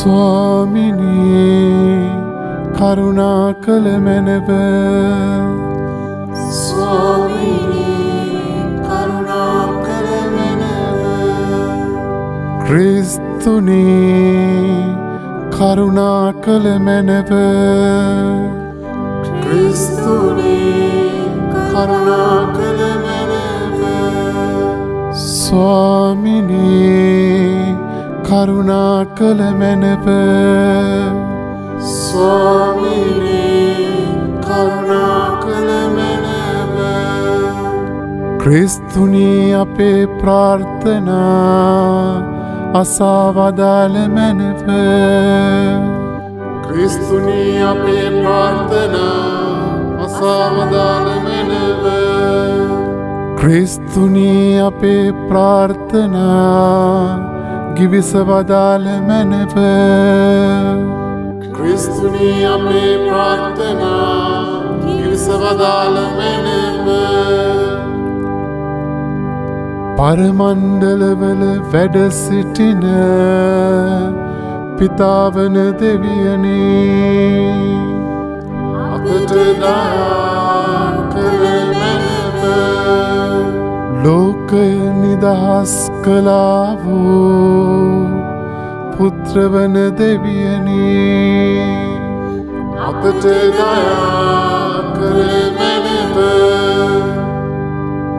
ස්වාමිනී කරුණා කළ මැනව ස්වාමිනී කරුණා කළ මැනව ක්‍රිස්තුනී කරුණා කළ මැනව ක්‍රිස්තුනී කරුණා කළ මැනව ස්වාමිනී කරුණා කළ මැනව ස්වාමිනී කරුණා කළ මැනව ක්‍රිස්තුනී අපේ ප්‍රාර්ථනා අසා වදාළ මැනව ක්‍රිස්තුනී අපේ ප්‍රාර්ථනා අසා වදාළ මැනව ක්‍රිස්තුනී අපේ ප්‍රාර්ථනා ගිවිස වදාළ මැනව ක්‍රිස්තුනී අපේ ප්‍රාර්ථනා ගිවිස වදාළ මැනව පරමණ්ඩලවල වැඩ සිටින පිතාවන දෙවියනේ අපට දයා කළ මැනව ලෝකය නිදහස් කළා වූ පුත්‍රවන දෙවියනේ අපට දයා කළ මැනව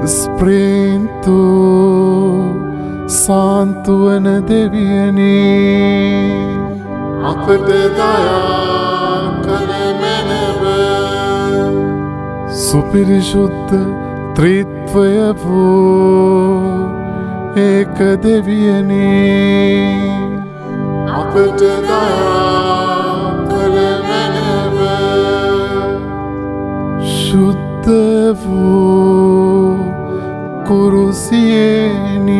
ස්ප්‍රීන්තු සාන්තුවන දෙවියනේ අපට දයා කළ මැනව සුපිරිශුද්ධ ත්‍රිත්වය වූ ඒක දෙවියනේ අපට දයා කළ මැනව ශුද්ධ වූ කුරුසියේනී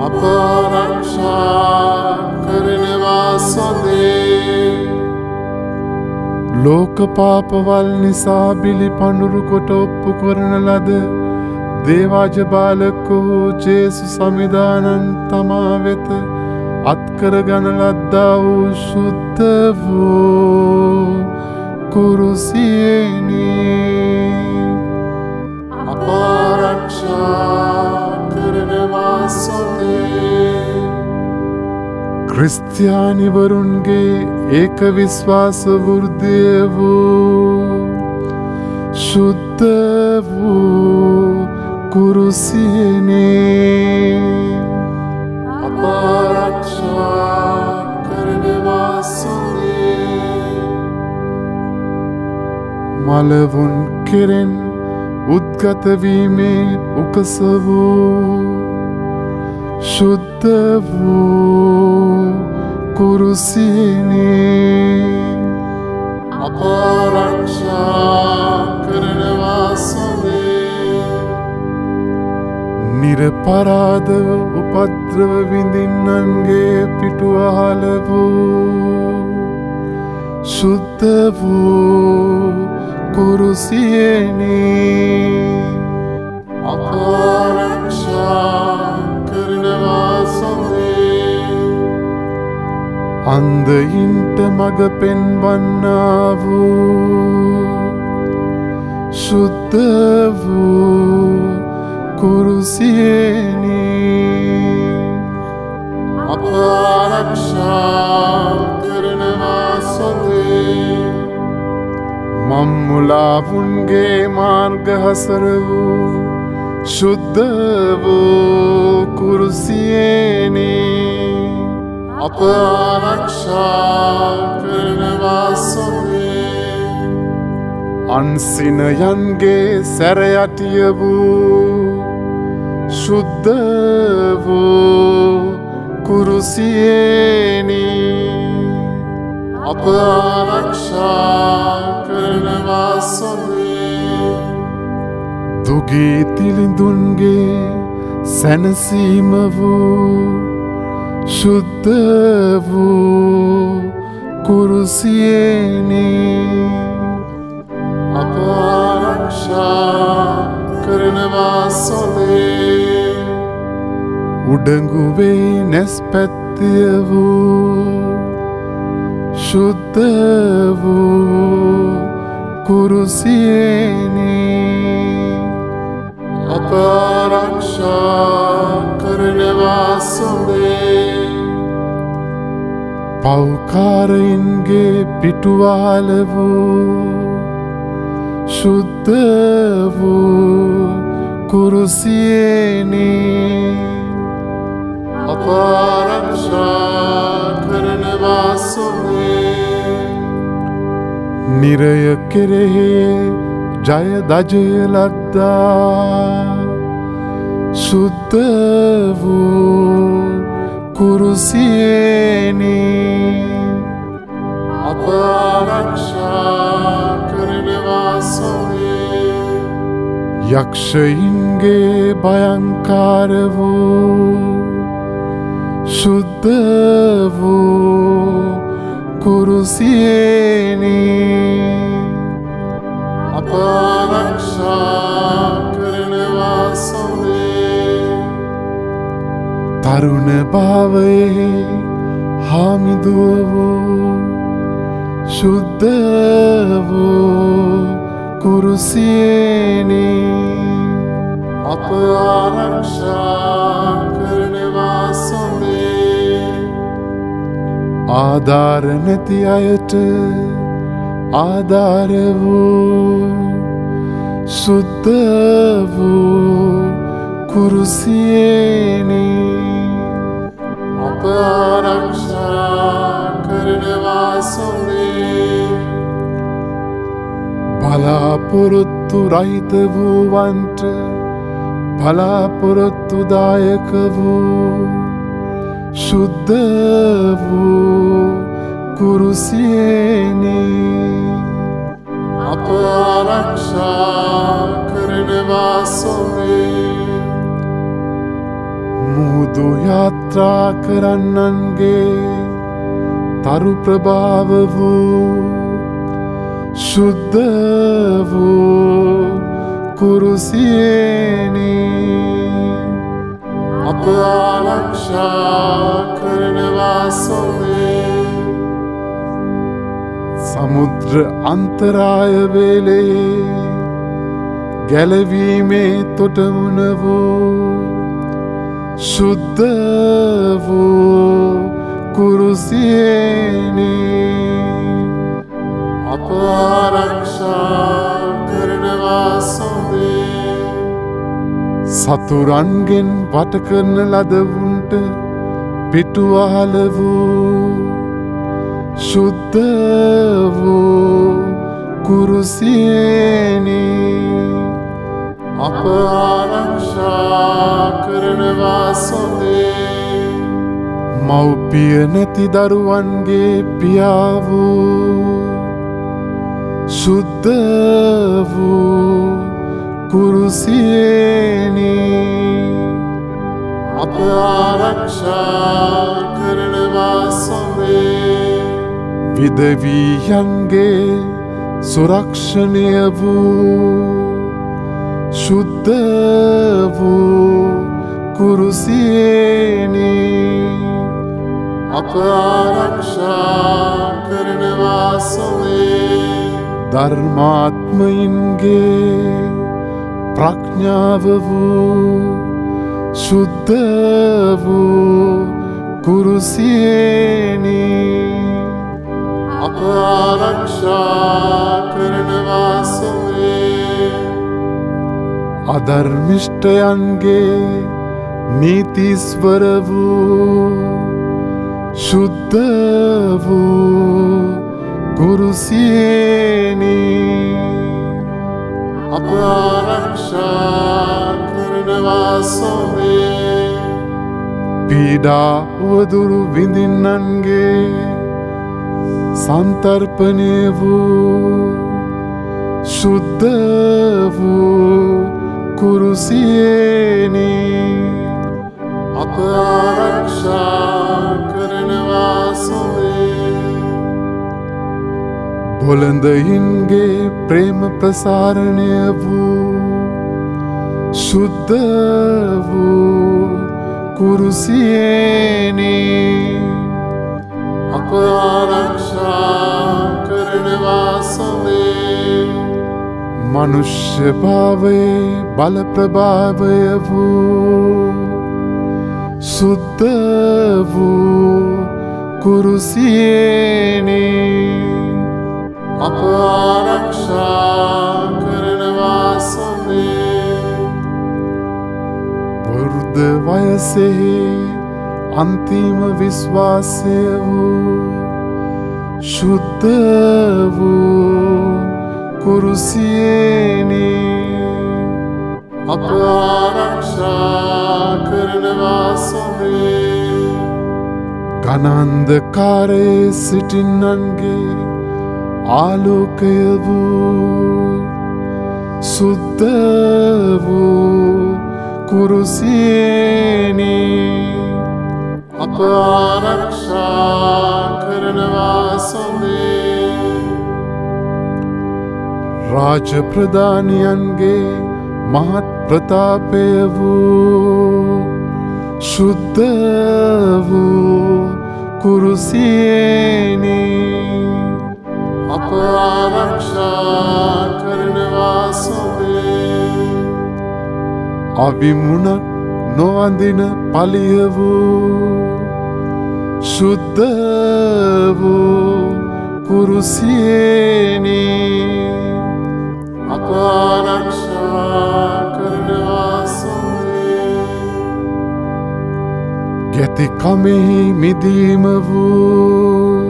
අප ආරක්ෂා කරනවා සොඳේ ලෝක පාපවල් නිසා බිලි පඳුරු කොට ඔප්පු කරන ලද දේවාජ බාලකෝ ජේසු සමිදානන් තමා වෙත අත්කරගන ලද්දා වූ ශුද්ධ වූ කුරුසියේනී අප ආරක්ෂා කරනවා සොඳේ ක්‍රිස්තියානිවරුන්ගේ ඒක විශ්වාස වෘද්ධිය වූ ශුද්ධ වූ කුරුසියනේ අප ආරක්ෂා කරනවා සොඳේ මලවුන් කෙරෙන් උද්ගත වීමේ උකස වූ ශුද්ධ වූ කුරුසියනේ අප ආරක්ෂා කරනවා සොඳේ නිරපරාධව උපද්‍රව විඳින්නන්ගේ පිටුවහල වූ ශුද්ධ වූ කුරුසියනේ අප ආරක්ෂා කරනවා සොඳේ අන්ධයින්ට මඟ පෙන්වන්නා වූ ශුද්ධ වූ කුරුසියනේ අප ආරක්ෂා කරනවා සොඳේ මම්මුලාවුන්ගේ මාර්ග හසර වූ ශුද්ධ වූ කුරුසියනේ අප ආරක්ෂා කරනවා සොඳේ අන්සිනයන්ගේ සැරයටිය වූ ශුද්ධ වූ කුරුසියනේ අප ආරක්ෂා කරනවා සොඳේ දුගී තිළිඳුන්ගේ සැනසීම වූ ශුද්ධ වූ කුරුසියනේ අප ආරක්ෂා කරනවා සොඳේ උඩඟුවේ නැස් පැත්ත සත්‍ය වූ शुद्ध වූ කුරුසියේනි අප ආරක්ෂා කරනවා සොඳේ පෞකාරයින්ගේ පිටුවාල වූ शुद्ध වූ කුරුසියේනි අප ආරක්ෂා කරනවා සොඳේ නිරය කෙරෙහි ජය දජය ලද්දා शुद्ध වූ කුරුසියේනි අප ආරක්ෂා කරනවා සොඳේ යක්ෂයින්ගේ භයංකාර වූ शुद्ध වූ කුරුසියේනි අප ආරක්ෂා කරනවා සොඳේ තරුණ භාවයේ හාමිදුව වූ शुद्ध වූ කුරුසියේනි අප ආරක්ෂා කරනවා සොඳේ ආධාර නැති අයට ආධාර වූ शुद्ध වූ කුරුසියේනි අප ආරක්ෂා කරනවා සොඳේ බලාපොරොත්තු රහිත වූවන්ට බලාපොරොත්තුදායක වූ शुद्ध වූ කුරුසියේනි අප ආරක්ෂා කරනවා සොඳේ මුහුදු යාත්‍රා කරන්නන්ගේ තරු ප්‍රභාව වූ शुद्ध වූ කුරුසියේනි අප ආරක්ෂා කරනවා සොඳේ සමුද්‍ර අන්තරාය වේලේ ගැලවීමේ තොටමුණ වූ शुद्ध වූ කුරුසියේනි අප ආරක්ෂා කරනවා සොඳේ සතුරන්ගෙන් වට කරන ලදවුන්ට පිටුවහල වූ शुद्ध වූ කුරුසියේනි අප ආරක්ෂා කරනවා සොඳේ මව්පිය නැති දරුවන්ගේ පියා වූ शुद्ध වූ කුරුසියේනි අප ආරක්ෂා කරනවා සොඳේ විදවියන්ගේ සුරක්ෂණය වූ शुद्ध වූ කුරුසියේනි අප ආරක්ෂා කරනවා සොඳේ ධර්මාත්මයින්ගේ ප්‍රඥාව වූ शुद्ध වූ කුරුසියේනි අප ආරක්ෂා කරනවා සොඳේ අධර්මිෂ්ඨයන්ගේ නීතිස්වර වූ शुद्ध වූ කුරුසියේනි අප ආරක්ෂා කරනවා සොඳේ පීඩා උවදුරු විඳින්නන්ගේ සන්තර්පණය වූ शुद्ध වූ කුරුසියේනි අප ආරක්ෂා කරනවා සොඳේ බොළඳයින්ගේ ප්‍රේම ප්‍රසාරණය වූ शुद्ध වූ කුරුසියේනි අප ආරක්ෂා කරනවා සොවේ මනුෂ්‍ය භාවයේ බල ප්‍රභාවය වූ සුද්ධ වූ කුරුසියේනි අප ආරක්ෂා කරනවා සොවේ වෘද්ධ වයසෙහි අන්තිම විශ්වාසය වූ ශුද්ධ වූ කුරුසියේනි අප ආරක්ෂා කරනවා සොවේ ගණන්ධකාරයේ සිටින්නන්ගේ ආලෝකය වූ සුද්ධ වූ කුරුසියේනි අප ආරක්ෂා කරනවා සොවේ රාජ ප්‍රධානියන්ගේ මහත් ප්‍රතාපය වූ ශුද්ධ වූ කුරුසියේනි අප ආරක්ෂා කරනවා සොවේ අවිමුණක් නොවඳින පලිය වූ ශුද්ධ වූ කුරුසියේනි අප ආරක්ෂා කරනවා සොවේ ගැතිකමෙහි මිදීම වූ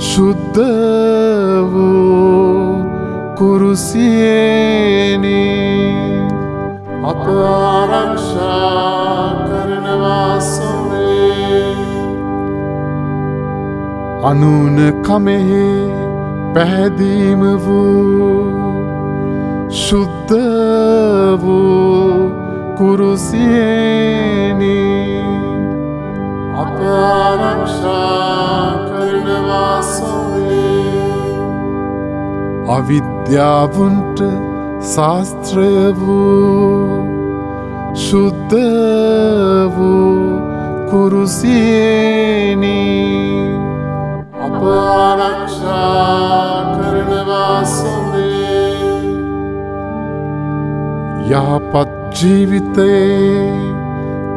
ශුද්ධ වූ කුරුසියේනි අප ආරක්ෂා කරනවා සොවේ අනුන කමෙහි පැහැදීම වූ ශුද්ධ වූ කුරුසියේනි අප ආරක්ෂා කරනවා සොවේ අවිද්‍යාවුන්ට ශාස්ත්‍රය වූ ශුද්ධ වූ කුරුසියේනි අප ආරක්ෂා කරනවා සොවේ යහපත් ජීවිතයේ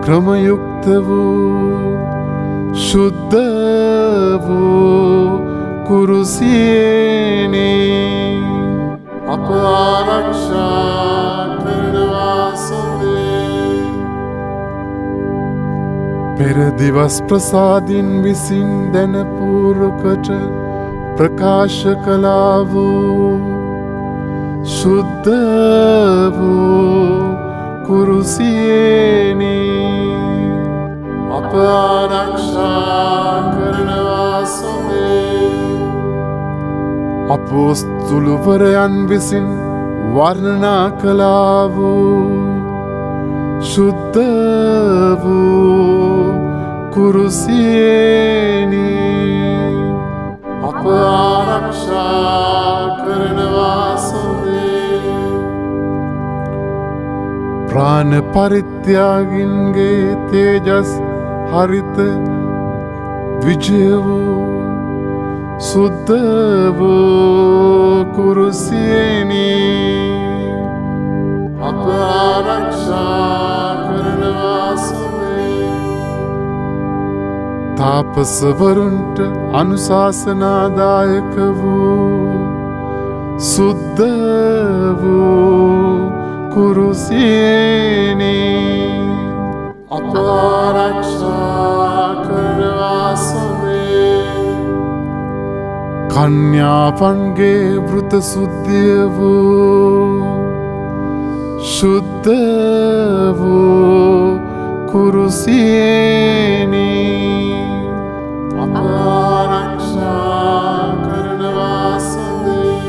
ක්‍රමයුක්ත වූ ශුද්ධ වූ කුරුසියේනි අප ආරක්ෂා කරනවා සොවේ පෙර දිවස් ප්‍රසාදින් විසින් දැන පූර්වකට ප්‍රකාශ කළා වූ ශුද්ධ වූ කුරුසියේනි අප ආරක්ෂා කරනවා සොවේ අපොස්තුලවරයන් විසින් වර්ණනා කළා වූ ශුද්ධ වූ කුරුසියේනි අප ආරක්ෂා කරනවා සොවේ ප්‍රාණ පරිත්‍යාගින්ගේ තේජස් හරිත විජය වූ සුද්ධ වූ කුරුසියේනි අප ආරක්ෂා කරනවා සොවේ තාපසවරුන්ට අනුශාසනාදායක වූ සුද්ධ වූ කුරුසියේනි අප ආරක්ෂා කරනවා සොවේ කන්‍යාවන්ගේ වෘත සුද්ධිය වූ ශුද්ධ වූ කුරුසියේනි අප ආරක්ෂා කරනවා සොවේ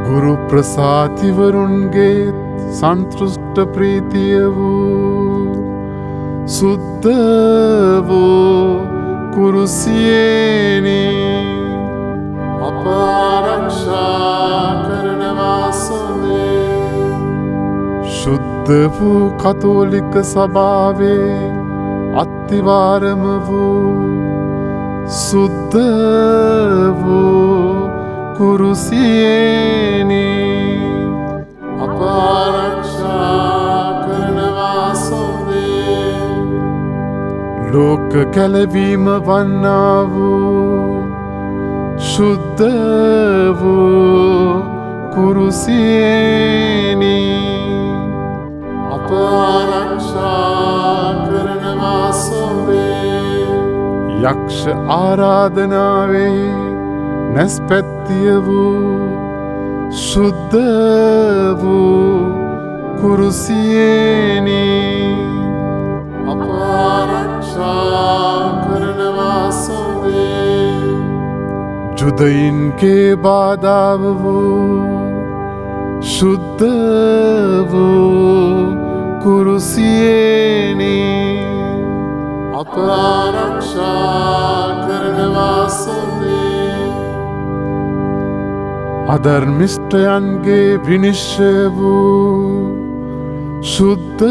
ගුරු ප්‍රසාතිවරුන්ගේ සන්තෘෂ්ට ප්‍රීතිය වූ සුද්ධ වූ කුරුසියේනි අප ආරක්ෂා කරනවා සොවේ ශුද්ධ සුද්ධ වූ කතෝලික සභාවේ අත්තිවාරම වූ සුද්ධ වූ කුරුසියේනි අප ආරක්ෂා කරනවා සොඳේ ලෝක කැලවීම වන්නා වූ ශුද්ධ වූ කුරුසියේනි අප ආරක්ෂා කරනවා සොඳේ යක්ෂ ආරාධනාවේ නැස්පැත්තිය වූ ශුද්ධ වූ කුරුසියේනි අප ආරක්ෂා කරනවා සොඳේ ජුදයින්ගේ බාධාව වූ ශුද්ධ වූ කුරුසියේනි අප ආරක්ෂා කරනවා සොඳේ අධර්මිෂ්ඨයන්ගේ විනිශ්චය වූ ශුද්ධ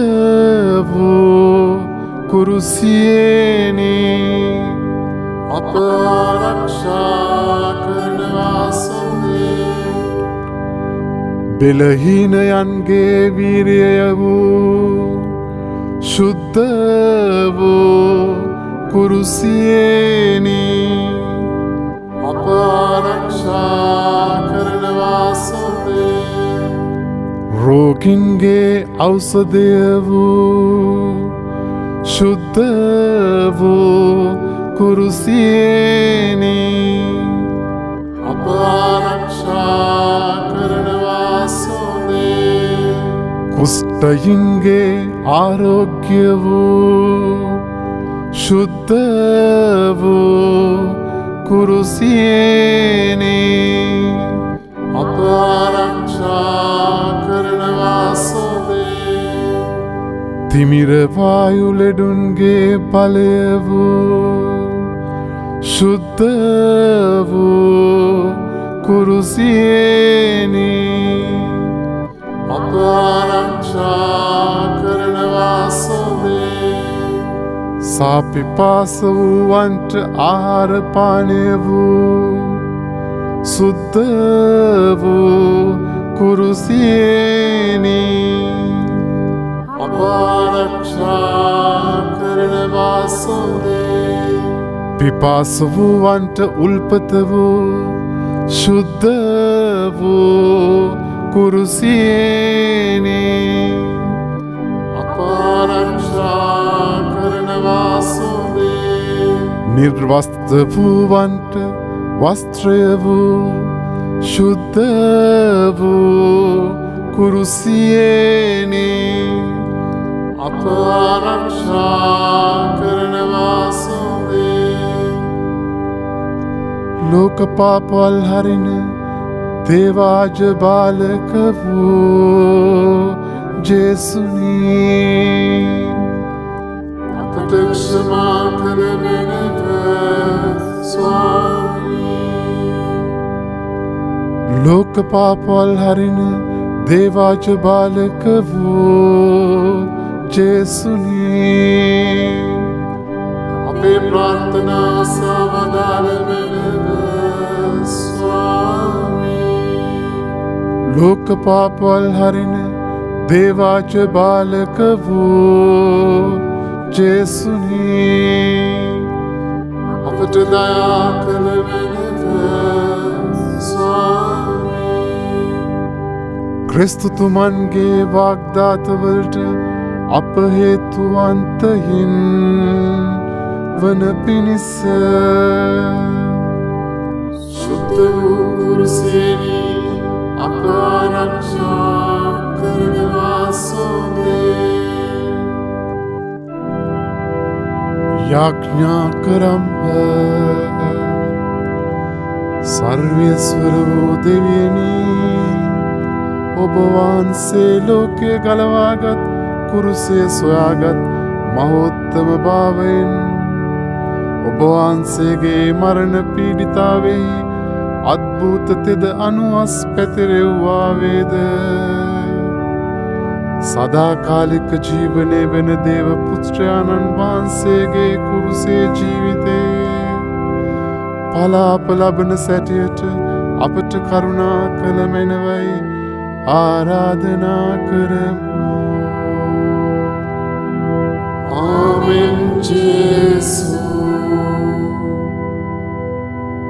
වූ කුරුසියේනි අප ආරක්ෂා කරනවා සොඳේ බෙලහීනයන්ගේ වීරිය වූ ශුද්ධ වූ කුරුසියේනි අප ආරක්ෂා කරනවා සොඳේ රෝගින්ගේ ඖෂධය වූ ශුද්ධ වූ කුරුසියේනි අප ආරක්ෂා කරනවා සොඳේ කුෂ්ඨයින්ගේ ආරෝග්‍ය වූ ශුද්ධ වූ කුරුසියේනි අප ආරක්ෂා කරනවා සොඳේ තිමිර වායු ලෙඩුන්ගේ බලය වූ ශුද්ධ වූ කුරුසියේනි අප ආරක්ෂා කරනවා සොඳේ සාපිපාස වූවන්ට ආහාර පානය වූ සුද්ධ වූ කුරුසියේනි අප ආරක්ෂා කරනවා සොඳේ පිපාස වූවන්ට උල්පත වූ ශුද්ධ වූ කුරුසියේනි අප ආරක්ෂා කරනවා සොඳේ නිර්වස්ත්‍ර වූවන්ට වස්ත්‍රය වූ ශුද්ධ වූ කුරුසියේනි අප ආරක්ෂා කරනවා සොඳේ ලෝක පාපවල් හරින දේවාජ බාලක වූ ජේසුනි අපට ක්ෂමා කරවෙනක ස්වාමී ලෝක පාපවල් හරින දේවාජ බාලක වූ ජේසුනි අපේ ප්‍රාර්ථනා සවදාළවෙනක ස්වාමී ලෝක පාපවල් හරින දේවාජ බාලක වූ ජේසුනි අපට දයා කළවෙනක ස්වාමී ක්‍රිස්තුතුමන්ගේ වාග්දාතවලට අප හේතුවන්තයින් වන පිණිස ශුද්ධ වූ කුරුසියේනි අප ආරක්ෂා කරනවා සොඳේ යාඥා කරම්ව සර්වේශ්වර වූ දෙවියනි ඔබ වහන්සේ ලෝකය ගලවාගත් කුරුසේ සොයාගත් මහෝත්තම භාවයෙන් ඔබ වහන්සේගේ මරණ පීඩිතාවෙහි අද්භූත තෙද අනුවස් පැතිරෙව්වා වේද සදාකාලික ජීවනය වෙන දේව පුත්‍රයාණන් වහන්සේගේ කුරුසේ ජීවිතේ පලාප ලබන සැටියට අපට කරුණා කළ මැනවයි ආරාධනා කරමු. ආමෙන්.